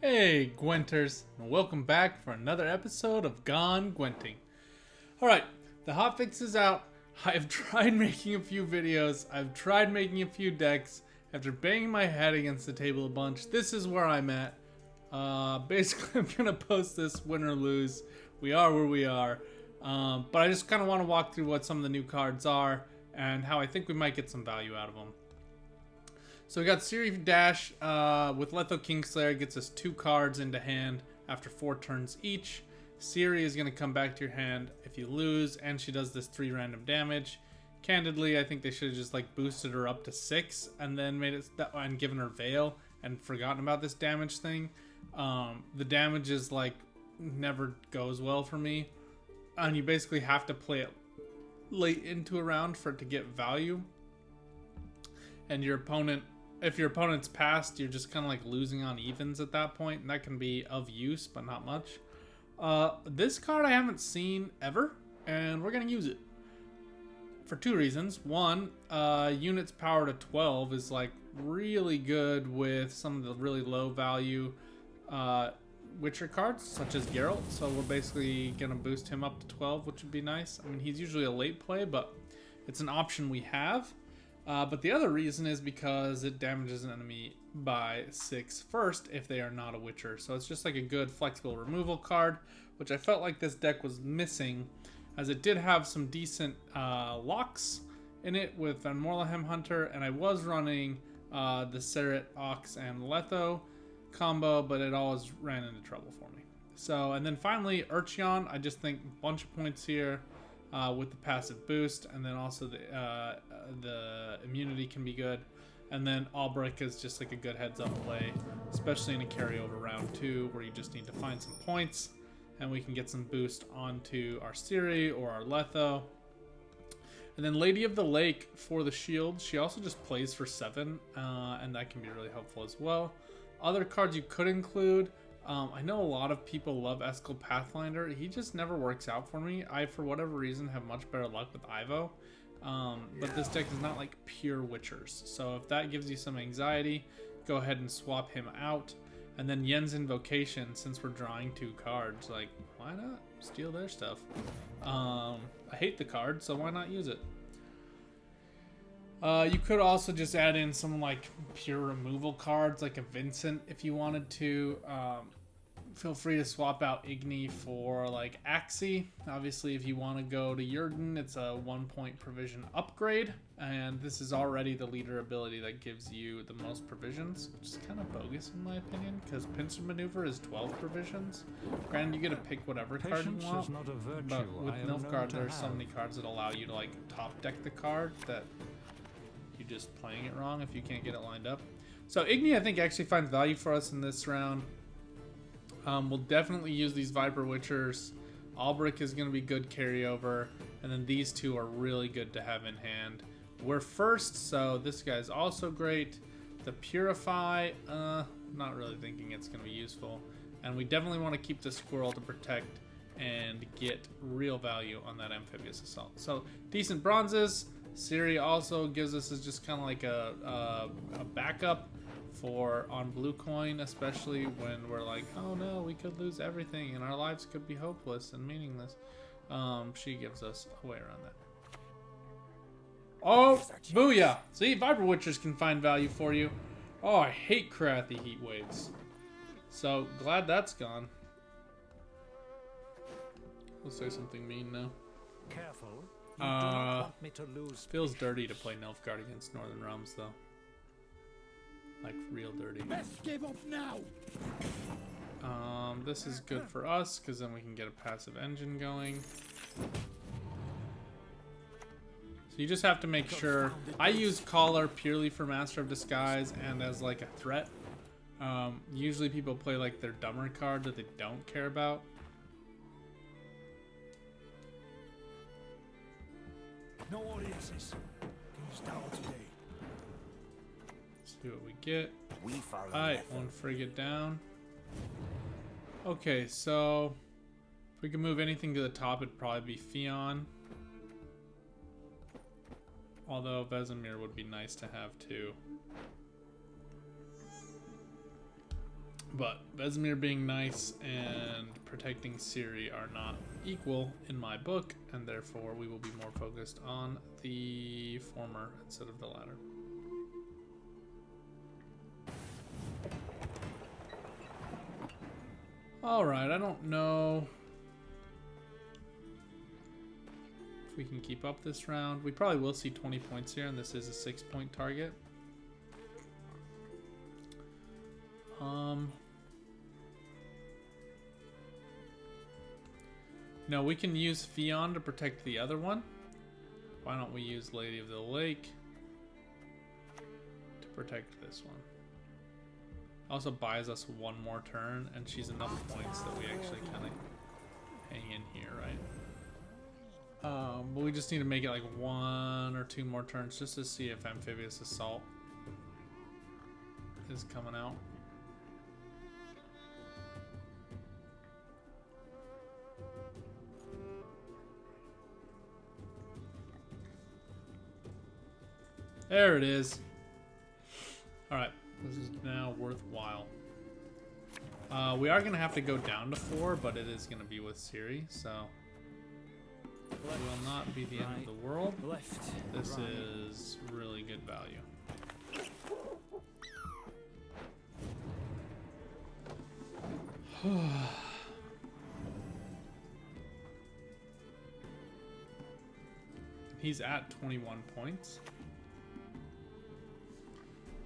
Hey, Gwenters, and welcome back for another episode of Gone Gwenting. Alright, the hotfix is out. I've tried making a few videos, I've tried making a few decks. After banging my head against the table a bunch, this is where I'm at. Basically, I'm gonna post this win or lose. We are where we are. But I just kind of want to walk through what some of the new cards are and how I think we might get some value out of them. So we got Ciri Dash with Letho Kingslayer, gets us 2 cards into hand after 4 turns each. Ciri is going to come back to your hand if you lose, and she does this 3 random damage. Candidly, I think they should have just like boosted her up to 6 and then made it and given her Veil and forgotten about this damage thing. The damage is like never goes well for me, and you basically have to play it late into a round for it to get value. And your opponent, if your opponent's passed, you're just kind of like losing on evens at that point, and that can be of use, but not much. This card I haven't seen ever, and we're going to use it for 2 reasons. One, units power to 12 is like really good with some of the really low value Witcher cards, such as Geralt. So we're basically going to boost him up to 12, which would be nice. I mean, he's usually a late play, but it's an option we have. But the other reason is because it damages an enemy by 6 first if they are not a Witcher. So it's just like a good flexible removal card, which I felt like this deck was missing, as it did have some decent locks in it with Van Morlehem Hunter, and I was running the Seret, Ox, and Letho combo, but it always ran into trouble for me. So, and then finally, Urcheon, I just think a bunch of points here. With the passive boost, and then also the immunity can be good, and then Albrecht is just like a good heads-up play, especially in a carryover round 2 where you just need to find some points, and we can get some boost onto our Ciri or our Letho. And then Lady of the Lake for the shield, she also just plays for 7, and that can be really helpful as well. Other cards you could include. I know a lot of people love Eskel Pathfinder. He just never works out for me. I, for whatever reason, have much better luck with Ivo. But this deck is not like pure Witchers. So if that gives you some anxiety, go ahead and swap him out. And then Yen's Invocation, since we're drawing 2 cards, like, why not steal their stuff? I hate the card, so why not use it? You could also just add in some like pure removal cards, like a Vincent if you wanted to. Feel free to swap out Igni for like Axie. Obviously, if you want to go to Jurgen, it's a 1-point provision upgrade, and this is already the leader ability that gives you the most provisions, which is kind of bogus in my opinion, because Pincer Maneuver is 12 provisions. Granted, you get to pick whatever card you want, but with Nilfgaard, there's so many cards that allow you to like top deck the card that you're just playing it wrong if you can't get it lined up. So Igni, I think, actually finds value for us in this round. We'll definitely use these Viper Witchers. Albrecht is going to be good carryover, and then these 2 are really good to have in hand. We're first, so this guy's also great. The Purify, not really thinking it's going to be useful. And we definitely want to keep the Squirrel to protect and get real value on that Amphibious Assault. So decent bronzes. Ciri also gives us just kind of like a backup for on blue coin, especially when we're like, oh no, we could lose everything and our lives could be hopeless and meaningless. She gives us a way around that. Oh, booyah! See, Viper Witchers can find value for you. Oh, I hate Karathi Heat Waves. So, glad that's gone. We'll say something mean now. Careful. You do not want me to lose. Feels dirty to play Nilfgaard against Northern Realms, though. Like, real dirty. Best give up now. This is good for us, because then we can get a passive engine going. So you just have to make sure. I use Collar purely for Master of Disguise and as like a threat. Usually people play like their dumber card that they don't care about. No audiences. King's Tower today. See what we get. Alright, 1 frigate down. Okay, so if we can move anything to the top, it'd probably be Fion. Although Vesemir would be nice to have too. But Vesemir being nice and protecting Ciri are not equal in my book, and therefore we will be more focused on the former instead of the latter. Alright, I don't know if we can keep up this round. We probably will see 20 points here, and this is a 6-point target. No, we can use Fion to protect the other one. Why don't we use Lady of the Lake to protect this one? Also buys us one more turn, and she's enough points that we actually kind of hang in here, right? But we just need to make it like 1 or 2 more turns just to see if Amphibious Assault is coming out. There it is. Alright, this is now worthwhile. We are going to have to go down to 4, but it is going to be with Ciri, so it will not be the end of the world. This is really good value. He's at 21 points.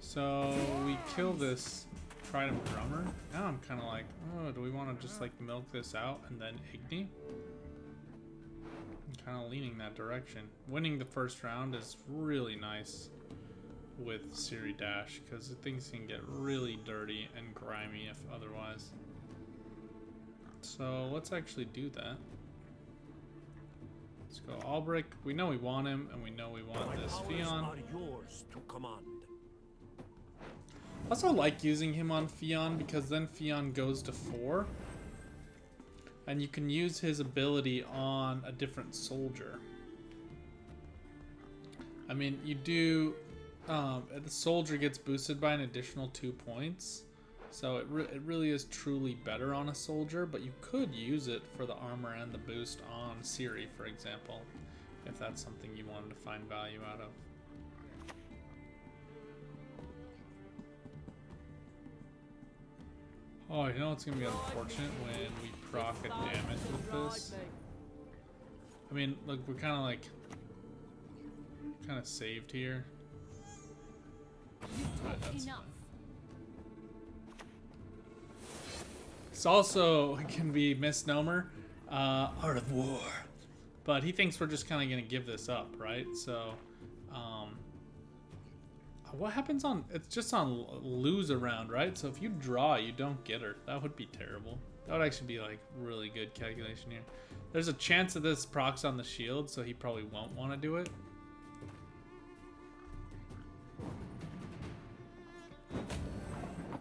So we kill this Trident Drummer. Now I'm kind of like, oh, do we want to just like milk this out and then Igni? I'm kind of leaning that direction. Winning the first round is really nice with Ciri Dash because things can get really dirty and grimy if otherwise. So let's actually do that. Let's go Albric. We know we want him, and we know we want this Fion. I also like using him on Fion because then Fion goes to 4. And you can use his ability on a different soldier. I mean, you do... the soldier gets boosted by an additional 2 points. So it really is truly better on a soldier, but you could use it for the armor and the boost on Ciri, for example, if that's something you wanted to find value out of. Oh, you know it's going to be unfortunate when we proc a damage with this. I mean, look, we're kind of saved here. But that's fine. It's also, it can be misnomer, Art of War. But he thinks we're just kind of going to give this up, right? So, what happens on, it's just on lose around, right? So if you draw, you don't get her. That would be terrible. That would actually be like really good calculation here. There's a chance that this procs on the shield, so he probably won't want to do it.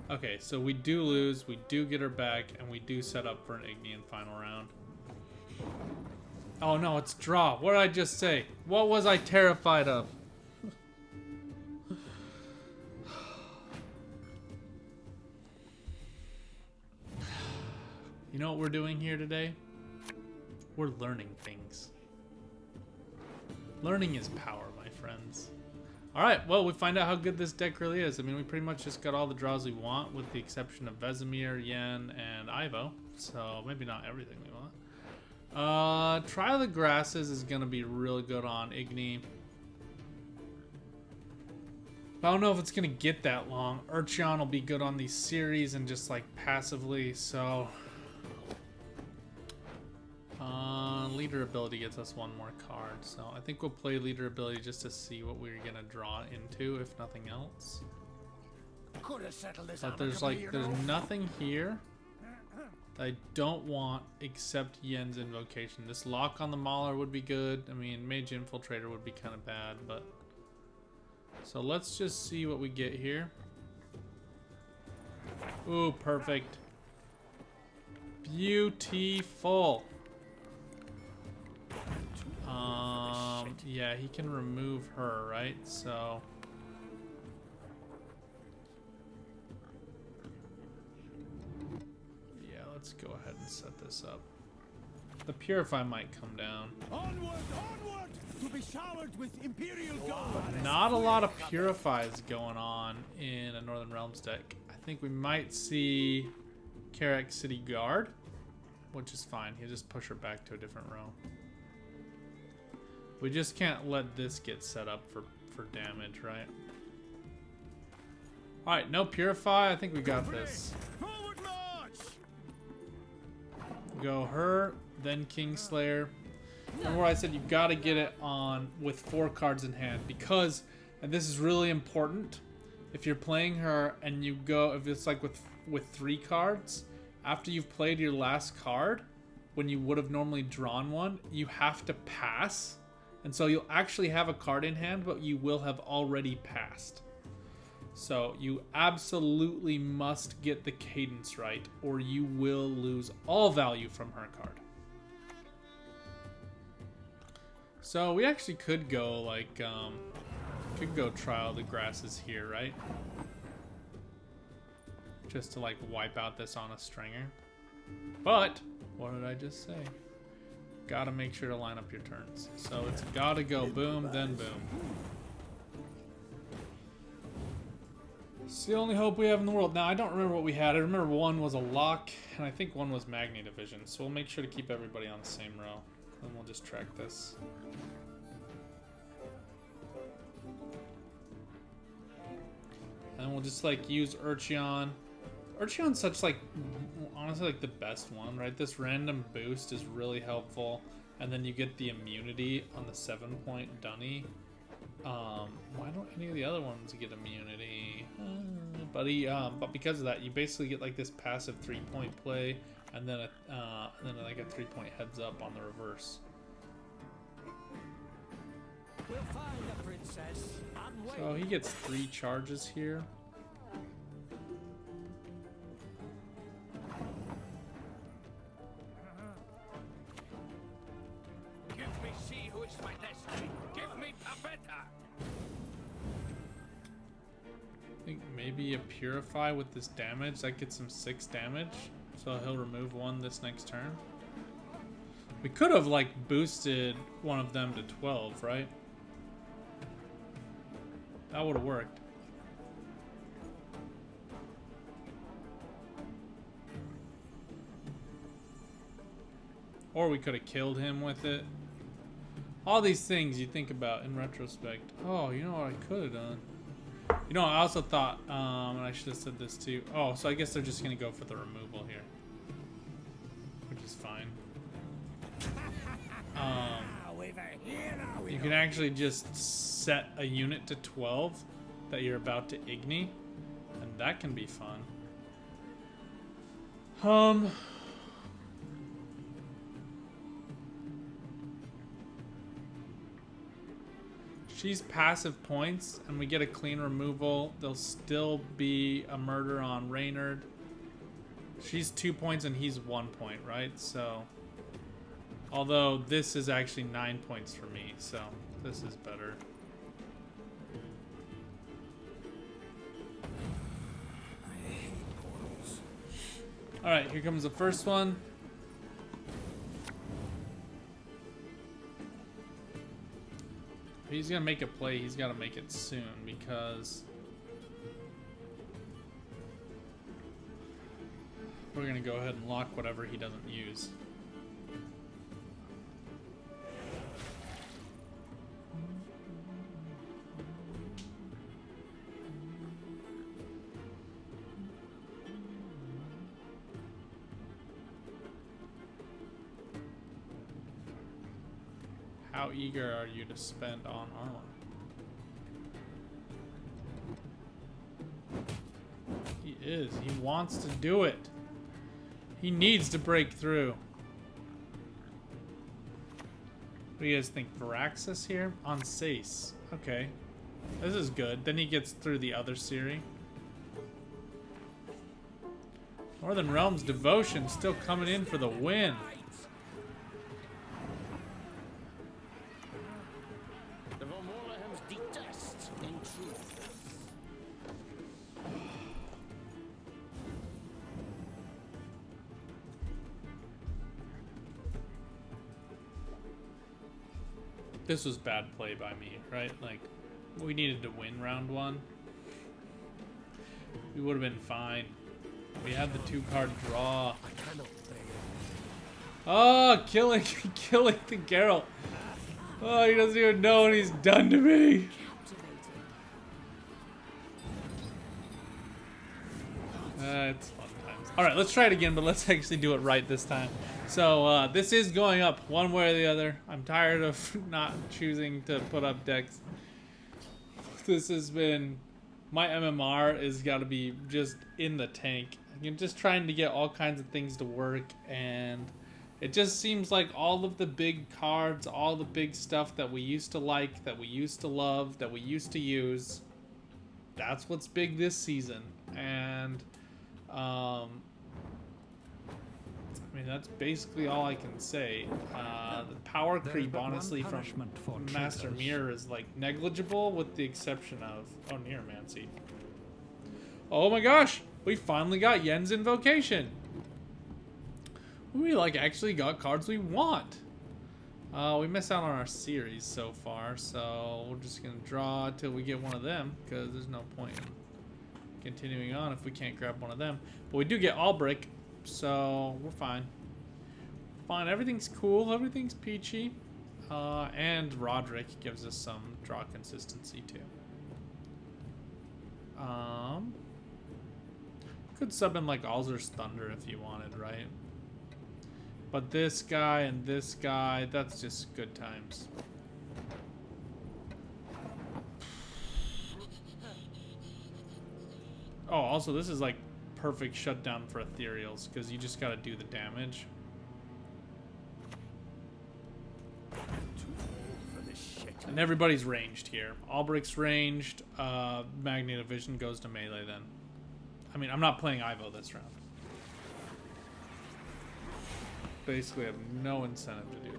Okay, so we do lose, we do get her back, and we do set up for an Igni in final round. Oh no, it's draw. What did I just say? What was I terrified of? You know what we're doing here today? We're learning things. Learning is power, my friends. Alright, well, we find out how good this deck really is. I mean, we pretty much just got all the draws we want, with the exception of Vesemir, Yen, and Ivo. So, maybe not everything we want. Trial of the Grasses is going to be really good on Igni. I don't know if it's going to get that long. Urcheon will be good on these series and just, like, passively, so... leader ability gets us one more card, so I think we'll play leader ability just to see what we're gonna draw into, if nothing else. But there's nothing here that I don't want except Yen's Invocation. This lock on the Mauler would be good. I mean, Mage Infiltrator would be kind of bad, but so let's just see what we get here. Ooh, perfect. Beautiful. Yeah, he can remove her, right? So let's go ahead and set this up. The Purify might come down. Onward, onward, to be showered with Imperial God. Not a lot of Purifies going on in a Northern Realms deck. I think we might see Karak City Guard, which is fine. He'll just push her back to a different row. We just can't let this get set up for damage, right? Alright, no Purify. I think we got this. Forward march. Go her, then Kingslayer. Remember what I said, you gotta get it on with 4 cards in hand, because, and this is really important, if you're playing her and you go, if it's like with 3 cards, after you've played your last card, when you would have normally drawn one, you have to pass. And so you'll actually have a card in hand, but you will have already passed. So you absolutely must get the cadence right, or you will lose all value from her card. So we actually could go like, could go Trial the Grasses here, right? Just to like wipe out this on a stringer. But, what did I just say? Gotta make sure to line up your turns. So it's gotta go boom, then boom. It's the only hope we have in the world. Now, I don't remember what we had. I remember one was a lock, and I think one was Magni Division. So we'll make sure to keep everybody on the same row. And we'll just track this. And we'll just like use Urcheon. Urcheon's such like, honestly like the best one, right? This random boost is really helpful. And then you get the immunity on the 7-point Dunny. Why don't any of the other ones get immunity? But because of that, you basically get like this passive 3-point play, and then like a 3-point heads up on the reverse. We'll find the princess and wait. So he gets 3 charges here. Give me she who is my destiny. Give me Pavetta. I think maybe a Purify with this damage. That gets him 6 damage. So he'll remove 1 this next turn. We could have like boosted one of them to 12, right? That would have worked. Or we could have killed him with it. All these things you think about in retrospect. Oh, you know what I could have done? You know, I also thought, and I should have said this too. Oh, so I guess they're just going to go for the removal here. Which is fine. You can actually just set a unit to 12 that you're about to Igni, and that can be fun. She's passive points, and we get a clean removal. There'll still be a murder on Reynard. She's 2 points and he's 1 point, right? So, although this is actually 9 points for me, so this is better. All right, here comes the first one. If he's gonna make a play, he's gotta make it soon, because we're gonna go ahead and lock whatever he doesn't use. How eager are you to spend on Arlen? He is. He wants to do it. He needs to break through. What do you guys think? Varaxis here? On Sace. Okay. This is good. Then he gets through the other Ciri. Northern Realms Devotion still coming in for the win. This was bad play by me, right? Like, we needed to win round 1. We would have been fine. We had the 2-card draw. Oh, killing the Geralt. Oh, he doesn't even know what he's done to me. It's fun times. All right, let's try it again, but let's actually do it right this time. So this is going up one way or the other. I'm tired of not choosing to put up decks. This has been, my MMR is got to be just in the tank. I'm just trying to get all kinds of things to work, and it just seems like all of the big cards, all the big stuff that we used to like, that we used to love, that we used to use, that's what's big this season. And I mean, that's basically all I can say. The power creep, honestly, from Master Mirror is like negligible, with the exception of Neuromancy. Oh my gosh, we finally got Yen's Invocation. We like actually got cards we want. We missed out on our series so far, so we're just gonna draw till we get one of them, because there's no point in continuing on if we can't grab one of them. But we do get Albrick, so we're fine. Fine, everything's cool, everything's peachy. And Roderick gives us some draw consistency too. Could sub in like Alzur's Thunder if you wanted, right? But this guy and this guy, that's just good times. Oh, also this is like perfect shutdown for ethereals, because you just gotta do the damage. And everybody's ranged here. Albrick's ranged. Magneto Vision goes to melee then. I mean, I'm not playing Ivo this round. Basically, I have no incentive to do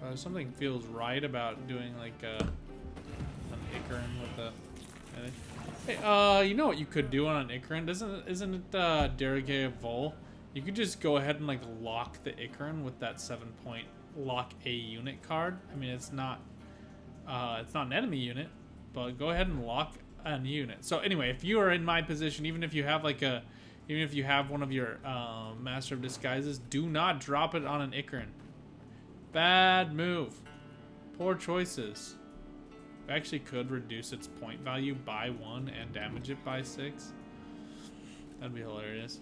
that. Something feels right about doing like an Icaran with the. Hey, you know what you could do on an Icaran? Isn't it Derogate Vol? You could just go ahead and like lock the Icaran with that 7-point lock a unit card. I mean, it's not an enemy unit, but go ahead and lock a unit. So anyway, if you are in my position, even if you have one of your Master of Disguises, do not drop it on an Icaran. Bad move. Poor choices. We actually could reduce its point value by 1 and damage it by 6. That'd be hilarious.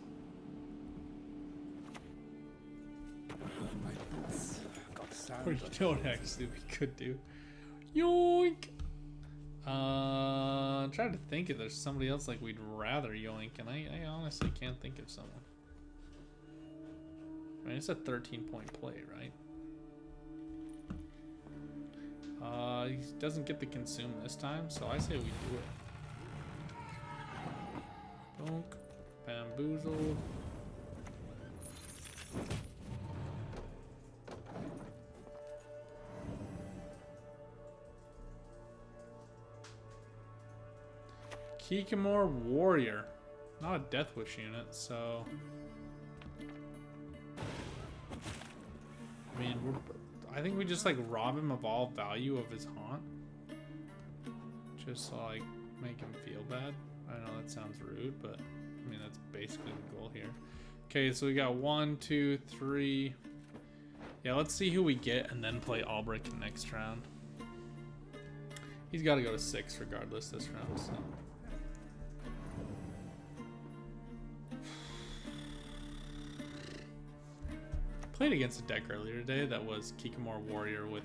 Or you know what actually we could do? Yoink! I'm trying to think if there's somebody else like we'd rather yoink, and I honestly can't think of someone. I mean, it's a 13-point play, right? He doesn't get the consume this time, so I say we do it. Bonk. Bamboozle. Kikamor Warrior. Not a Death Wish unit, so... I mean, I think we just like rob him of all value of his haunt. Just to like make him feel bad. I know that sounds rude, but I mean that's basically the goal here. Okay, so we got 1, 2, 3. Yeah, let's see who we get and then play Albrick next round. He's got to go to 6 regardless this round, so. Played against a deck earlier today that was Kikamor Warrior with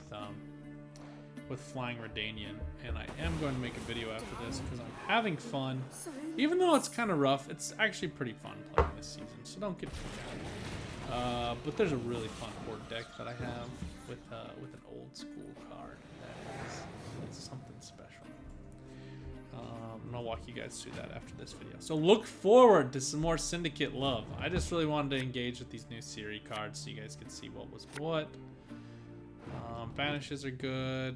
Flying Redanian, and I am going to make a video after this because I'm having fun. Even though it's kind of rough, it's actually pretty fun playing this season, so don't get too down. But there's a really fun board deck that I have with an old school card that is something special. And I'll walk you guys through that after this video. So look forward to some more Syndicate love. I just really wanted to engage with these new Ciri cards so you guys could see what was what. Banishes are good.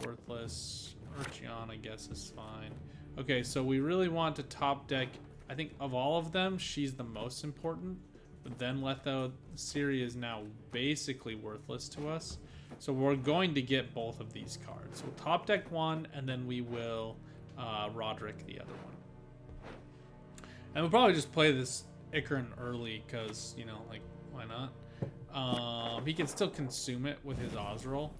Worthless. Urcheon, I guess, is fine. Okay, so we really want to top deck. I think of all of them, she's the most important. But then Letho, Ciri is now basically worthless to us. So we're going to get both of these cards. We'll top deck one, and then we will Roderick the other one. And we'll probably just play this Ikarin early, because, you know, like, why not? He can still consume it with his Ozreal.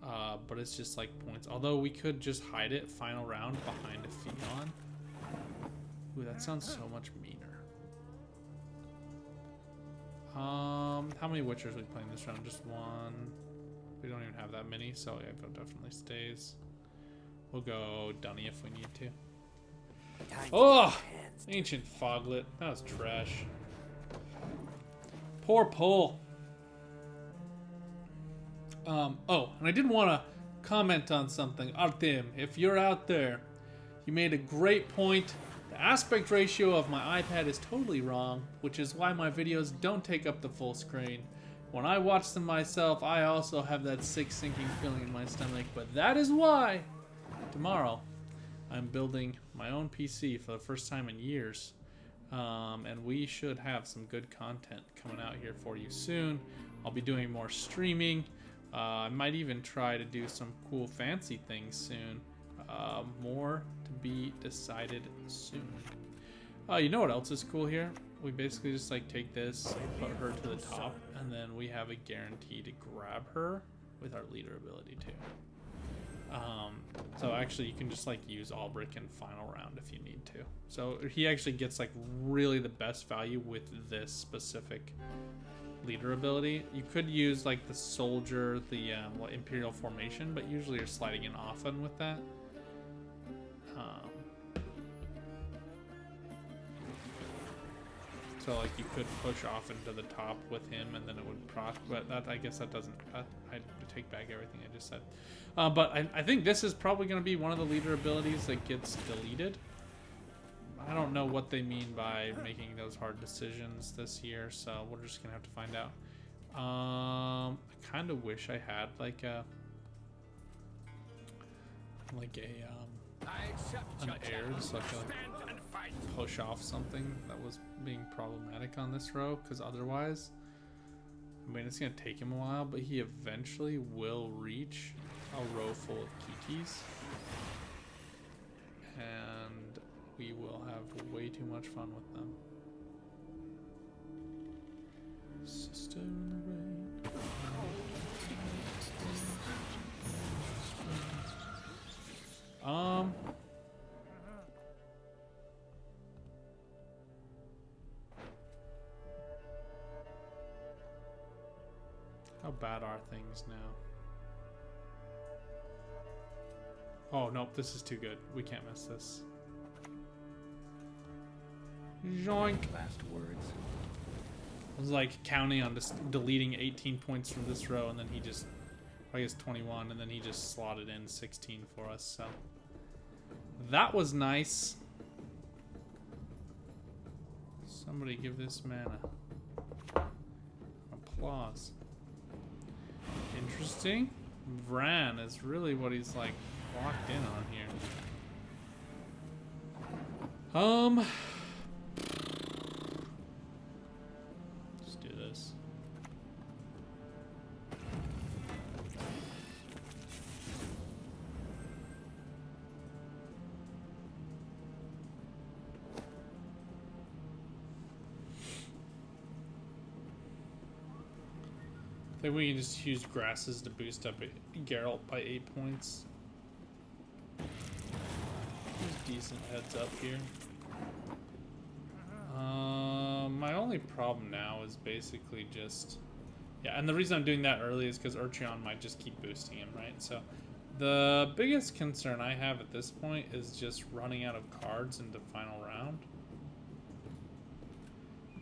But it's just like points. Although we could just hide it final round behind a Pheon. Ooh, that sounds so much meaner. How many Witchers are we playing this round? Just one. We don't even have that many, so yeah, it definitely stays. We'll go Dunny if we need to. Oh! Ancient Foglet. That was trash. Poor pull. Oh, and I did want to comment on something. Artem, if you're out there, you made a great point. The aspect ratio of my iPad is totally wrong, which is why my videos don't take up the full screen. When I watch them myself, I also have that sick sinking feeling in my stomach, but that is why tomorrow I'm building my own PC for the first time in years. And we should have some good content coming out here for you soon. I'll be doing more streaming. I might even try to do some cool fancy things soon. More to be decided soon. You know what else is cool here? We basically just like take this, put her to the top, and then we have a guarantee to grab her with our leader ability too. So actually you can just like use Albrick in final round if you need to. So he actually gets like really the best value with this specific leader ability. You could use like the soldier, the Imperial formation, but usually you're sliding in often with that. So like you could push off into the top with him, and then it would proc. But that, I guess that doesn't. I take back everything I just said. But I think this is probably going to be one of the leader abilities that gets deleted. I don't know what they mean by making those hard decisions this year, so we're just gonna have to find out. I kind of wish I had like a an air, so I could like push off something that was being problematic on this row, because otherwise, I mean, it's gonna take him a while, but he eventually will reach a row full of Kikis, and we will have way too much fun with them. Sister in the rain. How bad are things now? Oh, nope, this is too good. We can't miss this. Joink. Last words. I was like counting on just deleting 18 points from this row, and then he just, I guess 21, and then he just slotted in 16 for us, so. That was nice. Somebody give this man applause. Interesting. Vran is really what he's like locked in on here. Let's do this. I think we can just use grasses to boost up Geralt by 8 points. Decent heads up here. My only problem now is basically just, yeah, and the reason I'm doing that early is because Urcheon might just keep boosting him, right? So the biggest concern I have at this point is just running out of cards into final round.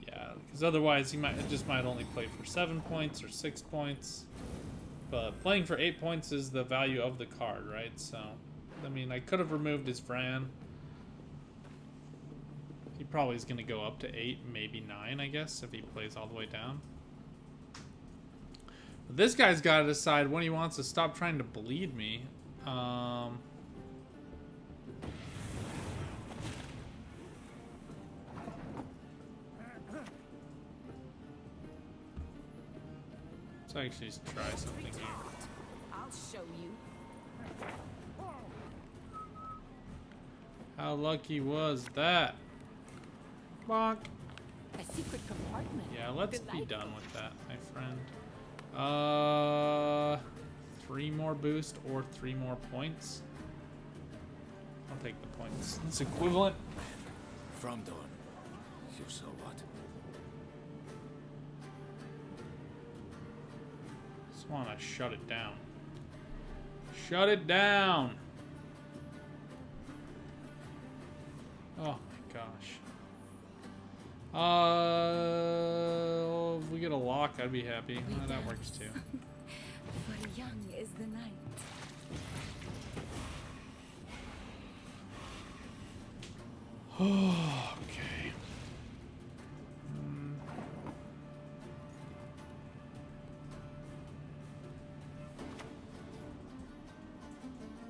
Yeah, because otherwise he might only play for 7 points or 6 points. But playing for 8 points is the value of the card, right? So, I mean, I could have removed his Vran. He probably is going to go up to 8, maybe 9, I guess, if he plays all the way down. But this guy's got to decide when he wants to stop trying to bleed me. Let's actually just try something here. I'll show you. How lucky was that? Bonk. A secret compartment. Yeah, let's be Delightful. done with that, my friend. 3 more boost or 3 more points. I'll take the points. It's equivalent. From dawn. You saw what? Just want to shut it down. Shut it down. Oh my gosh. If we get a lock, I'd be happy. Oh, that works too. For young is the night. Okay.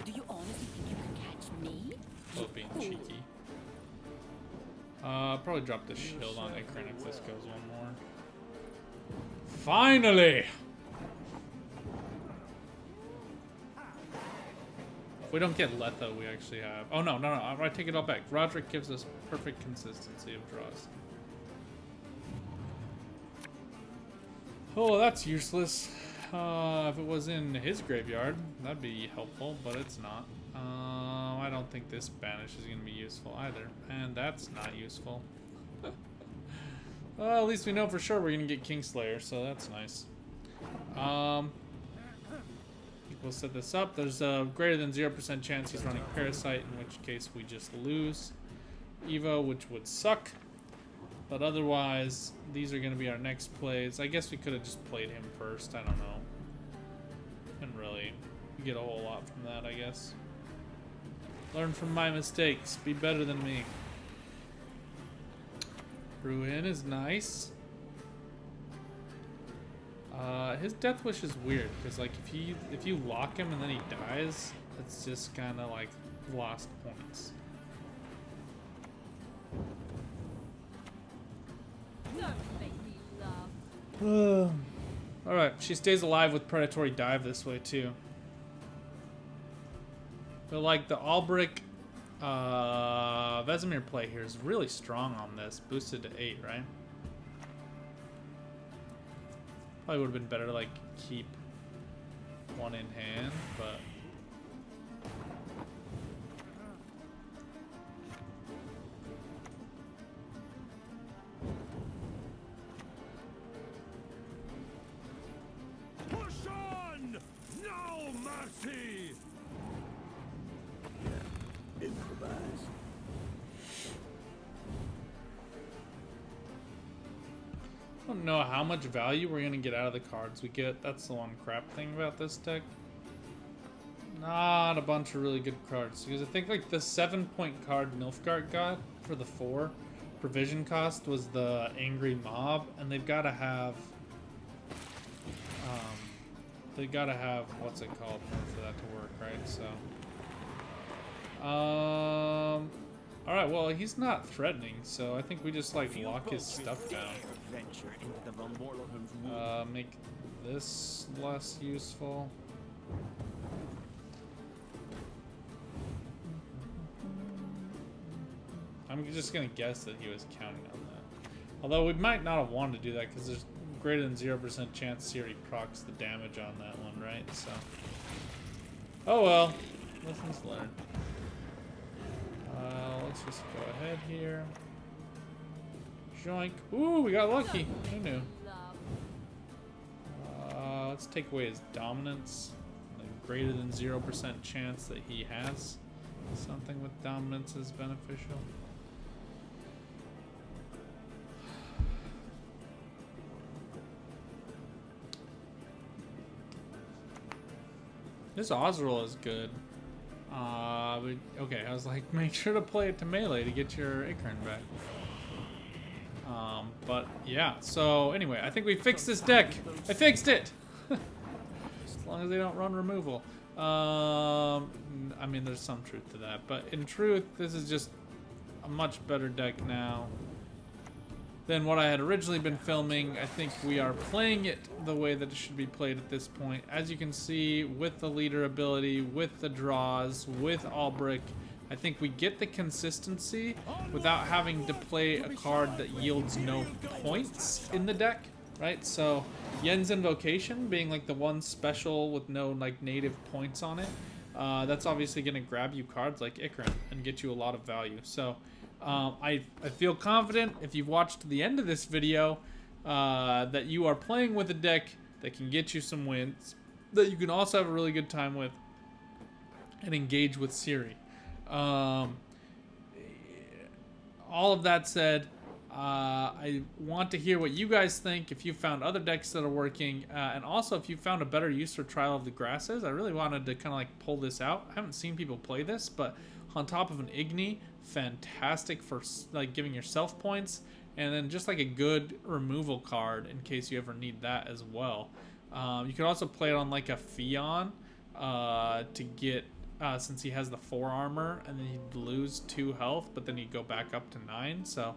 Do you honestly think you can catch me? Both being cheeky. Probably drop the shield on Ikran if this goes one more. Finally! If we don't get Letha, we actually have... Oh, no. I take it all back. Roderick gives us perfect consistency of draws. Oh, that's useless. If it was in his graveyard, that'd be helpful, but it's not. I don't think this banish is going to be useful either. And that's not useful. Well, at least we know for sure we're going to get Kingslayer, so that's nice. I think we'll set this up. There's a greater than 0% chance he's running Parasite, in which case we just lose Evo, which would suck. But otherwise, these are going to be our next plays. I guess we could have just played him first. I don't know. Didn't really get a whole lot from that, I guess. Learn from my mistakes. Be better than me. Ruin is nice. His Death Wish is weird because, like, if you lock him and then he dies, it's just kind of like lost points. Don't make me laugh. All right, she stays alive with Predatory Dive this way too. But like the Albric Vesemir play here is really strong on this, boosted to 8, right? Probably would have been better to like keep one in hand, but Push on! No mercy! Improvise. I don't know how much value we're gonna get out of the cards we get. That's the one crap thing about this deck. Not a bunch of really good cards. Because I think like the 7-point card Nilfgaard got for the 4 provision cost was the Angry Mob, and they've gotta have what's it called for that to work, right? So alright, well he's not threatening, so I think we just like lock his stuff down. Make this less useful. I'm just gonna guess that he was counting on that. Although we might not have wanted to do that because there's greater than 0% chance Ciri procs the damage on that one, right? So, oh well, lessons learned. Let's just go ahead here. Joink. Ooh, we got lucky. Who knew? Let's take away his dominance. The greater than 0% chance that he has something with dominance is beneficial. This Ozreal is good. Okay, I was like, make sure to play it to melee to get your Ikran back. But yeah, so anyway, I think we fixed this deck. I fixed it! As long as they don't run removal. I mean, there's some truth to that, but in truth, this is just a much better deck now. than what I had originally been filming. I think we are playing it the way that it should be played at this point. As you can see, with the leader ability, with the draws, with Albrick, I think we get the consistency without having to play a card that yields no points in the deck, right? So Yen's Invocation being like the one special with no like native points on it, that's obviously going to grab you cards like Ikran and get you a lot of value. So I feel confident if you've watched the end of this video that you are playing with a deck that can get you some wins, that you can also have a really good time with and engage with Ciri. All of that said, I want to hear what you guys think, if you found other decks that are working, and also if you found a better use for Trial of the Grasses. I really wanted to kind of like pull this out. I haven't seen people play this, but on top of an Igni, fantastic for like giving yourself points, and then just like a good removal card in case you ever need that as well. You could also play it on like a Fion to get, since he has the 4 armor, and then he'd lose 2 health, but then he'd go back up to 9. So,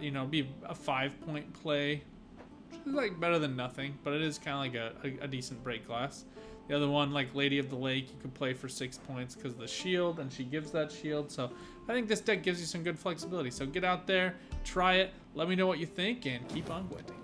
you know, it'd be a 5-point play, which is like better than nothing, but it is kind of like a decent break glass. The other one, like Lady of the Lake, you could play for 6 points because of the shield, and she gives that shield. So I think this deck gives you some good flexibility. So get out there, try it, let me know what you think, and keep on glinting.